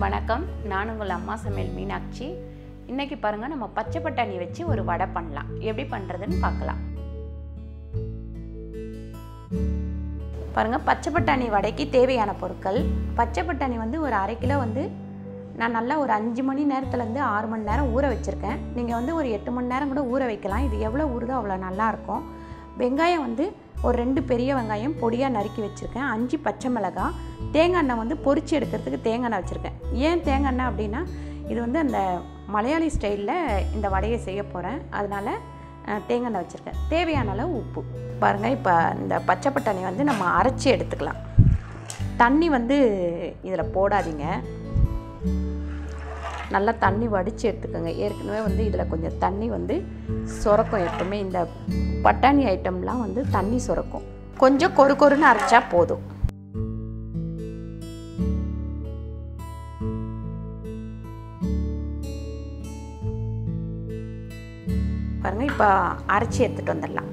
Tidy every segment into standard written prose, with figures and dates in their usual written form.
வணக்கம், நான் உங்கள் அம்மா சமையல் மீனாட்சி. இன்றைக்கி பாருங்கள், நம்ம பச்சை பட்டாணி வச்சு ஒரு வடை பண்ணலாம். எப்படி பண்ணுறதுன்னு பார்க்கலாம். பாருங்கள், பச்சை பட்டாணி வடைக்கு தேவையான பொருட்கள். பச்சை பட்டாணி ஒரு அரை கிலோ நான் நல்லா ஒரு 5 மணி நேரத்துலேருந்து 6 மணி நேரம் ஊற வச்சுருக்கேன். நீங்கள் ஒரு 8 மணி நேரம் கூட ஊற வைக்கலாம். இது எவ்வளோ ஊறுதோ அவ்வளோ நல்லாயிருக்கும். வெங்காயம் ஒரு 2 பெரிய வெங்காயம் பொடியாக நறுக்கி வச்சுருக்கேன். 5 பச்சை மிளகாய், தேங்காய் எண்ணெய் பொரிச்சு எடுக்கிறதுக்கு தேங்காய் எண்ணெய் வச்சுருக்கேன். ஏன் தேங்காய் எண்ணெய் அப்படின்னா, இது அந்த மலையாளி ஸ்டைலில் இந்த வடையை செய்ய போகிறேன். அதனால் தேங்காய் எண்ணெய் வச்சுருக்கேன். தேவையான அளவு உப்பு. பாருங்கள், இப்போ இந்த பச்சை பட்டாணி நம்ம அரைச்சி எடுத்துக்கலாம். தண்ணி இதில் போடாதீங்க. நல்லா தண்ணி வடித்து எடுத்துக்கோங்க. ஏற்கனவே இதில் கொஞ்சம் தண்ணி சுரக்கும். எப்பவுமே இந்த பட்டாணி ஐட்டம்லாம் தண்ணி சுரக்கும். கொஞ்சம் கொரு கொருன்னு அரைச்சா போதும். பாருங்கள், இப்போ அரைச்சி எடுத்துகிட்டு வந்துடலாம்.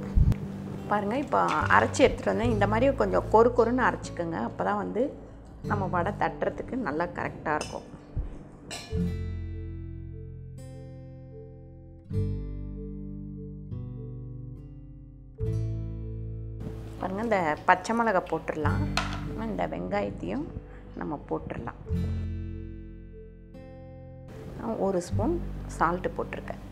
பாருங்கள், இப்போ அரைச்சி எடுத்துகிட்டு வந்தேன். இந்த மாதிரி கொஞ்சம் கொரு கொருன்னு அரைச்சிக்கோங்க. அப்போ தான் நம்ம வடை தட்டுறதுக்கு நல்லா கரெக்டாக இருக்கும். பாருங்கள், இந்த பச்சை மிளகாய் போட்டுடலாம். இந்த வெங்காயத்தையும் நம்ம போட்டுடலாம். 1 ஸ்பூன் சால்ட்டு போட்டிருக்கேன்.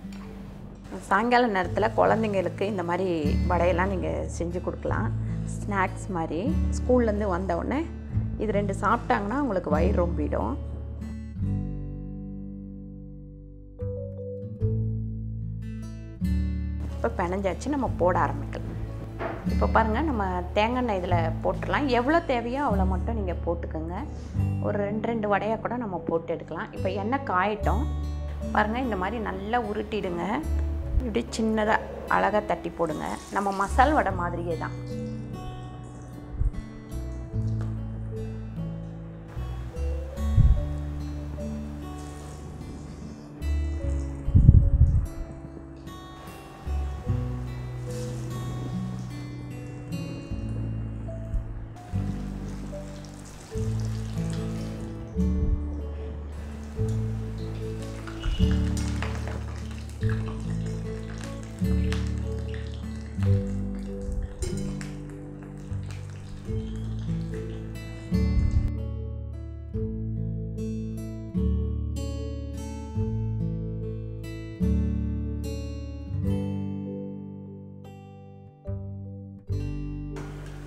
சாயங்கால நேரத்தில் குழந்தைங்களுக்கு இந்த மாதிரி வடையெல்லாம் நீங்கள் செஞ்சு கொடுக்கலாம். ஸ்நாக்ஸ் மாதிரி ஸ்கூல்லேருந்து வந்தவுடனே இது 2 சாப்பிட்டாங்கன்னா உங்களுக்கு வயிறு ரொம்பிடும். இப்போ பிணைஞ்சாச்சு, நம்ம போட ஆரம்பிக்கலாம். இப்போ பாருங்கள், நம்ம தேங்காய் எண்ணெய் இதில் போட்டுடலாம். எவ்வளோ தேவையோ அவ்வளோ மட்டும் நீங்கள் போட்டுக்கோங்க. ஒரு 2 வடையாக கூட நம்ம போட்டு எடுக்கலாம். இப்போ எண்ணெய் காயட்டும். பாருங்கள், இந்த மாதிரி நல்லா உருட்டிடுங்க. இப்படி சின்னதாக அழகாக தட்டி போடுங்க. நம்ம மசால் வடை மாதிரியே தான்.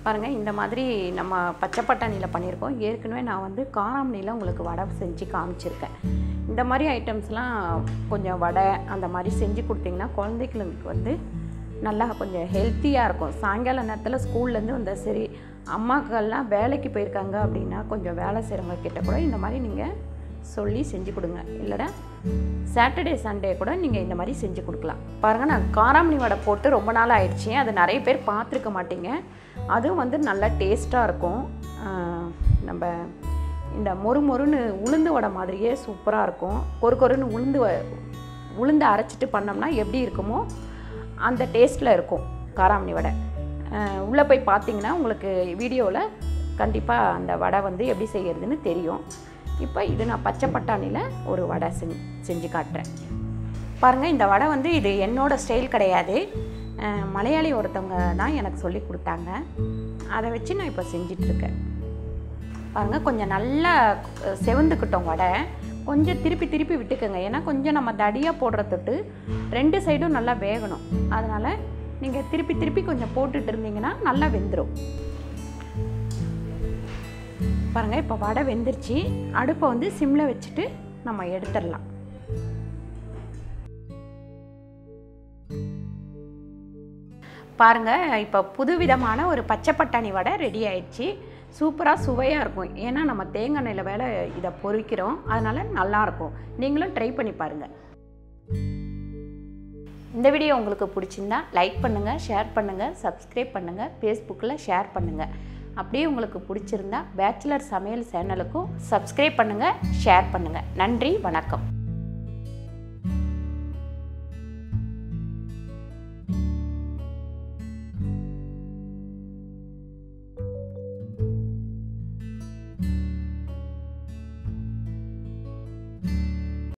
பாருங்கள், இந்த மாதிரி நம்ம பச்சை பட்டாணியில் பண்ணியிருக்கோம். ஏற்கனவே நான் காராமணியில் உங்களுக்கு வடை செஞ்சு காமிச்சிருக்கேன். இந்த மாதிரி ஐட்டம்ஸ்லாம் கொஞ்சம் வடை அந்த மாதிரி செஞ்சு கொடுத்தீங்கன்னா குழந்தைங்களுக்கு நல்லா கொஞ்சம் ஹெல்த்தியாக இருக்கும். சாயங்கால நேரத்தில் ஸ்கூல்லேருந்து சரி அம்மாக்கள்லாம் வேலைக்கு போயிருக்காங்க அப்படின்னா கொஞ்சம் வேலை செய்கிறவங்க கிட்ட கூட இந்த மாதிரி நீங்கள் சொல்லி செஞ்சு கொடுங்க. இல்லைனா சாட்டர்டே சண்டே கூட நீங்கள் இந்த மாதிரி செஞ்சு கொடுக்கலாம். பாருங்கள், நான் காராமணி வடை போட்டு ரொம்ப நாள் ஆயிடுச்சு. அது நிறைய பேர் பார்த்துருக்க மாட்டீங்க. அதுவும் நல்லா டேஸ்ட்டாக இருக்கும். நம்ம இந்த மொறுன்னு உளுந்து வடை மாதிரியே சூப்பராக இருக்கும். கொருன்னு உளுந்து அரைச்சிட்டு பண்ணோம்னா எப்படி இருக்குமோ அந்த டேஸ்ட்டில் இருக்கும் காராமணி வடை. உள்ளே போய் பார்த்தீங்கன்னா உங்களுக்கு வீடியோவில் கண்டிப்பாக அந்த வடை எப்படி செய்கிறதுன்னு தெரியும். இப்போ இது நான் பச்சை பட்டாணியில் ஒரு வடை செஞ்சு காட்டுறேன். பாருங்கள், இந்த வடை இது என்னோடய ஸ்டைல் கிடையாது. மலையாளி ஒருத்தவங்க தான் எனக்கு சொல்லி கொடுத்தாங்க. அதை வச்சு நான் இப்போ செஞ்சிட்ருக்கேன். பாருங்கள், கொஞ்சம் நல்லா செவந்துக்கிட்டோம் வடை. கொஞ்சம் திருப்பி விட்டுக்கோங்க. ஏன்னா கொஞ்சம் நம்ம தடியாக போடுறதுட்டு 2 சைடும் நல்லா வேகணும். அதனால் நீங்கள் திருப்பி கொஞ்சம் போட்டுட்டு இருந்தீங்கன்னா நல்லா வெந்துடும். பாருங்கள், இப்போ வடை வெந்துருச்சு. அடுப்பை சிம்மில் வச்சுட்டு நம்ம எடுத்துடலாம். பாருங்கள், இப்போ புதுவிதமான ஒரு பச்சை பட்டாணி வடை ரெடி ஆயிடுச்சு. சூப்பராக சுவையாக இருக்கும். ஏன்னா நம்ம தேங்காய் எண்ணெயில் வேலை இதை பொரிக்கிறோம். அதனால் நல்லாயிருக்கும். நீங்களும் ட்ரை பண்ணி பாருங்கள். இந்த வீடியோ உங்களுக்கு பிடிச்சிருந்தா லைக் பண்ணுங்கள், ஷேர் பண்ணுங்கள், சப்ஸ்கிரைப் பண்ணுங்கள், ஃபேஸ்புக்கில் ஷேர் பண்ணுங்கள். அப்படியே உங்களுக்கு பிடிச்சிருந்தா பேச்சுலர் சமையல் சேனலுக்கும் சப்ஸ்கிரைப் பண்ணுங்கள், ஷேர் பண்ணுங்கள். நன்றி, வணக்கம்.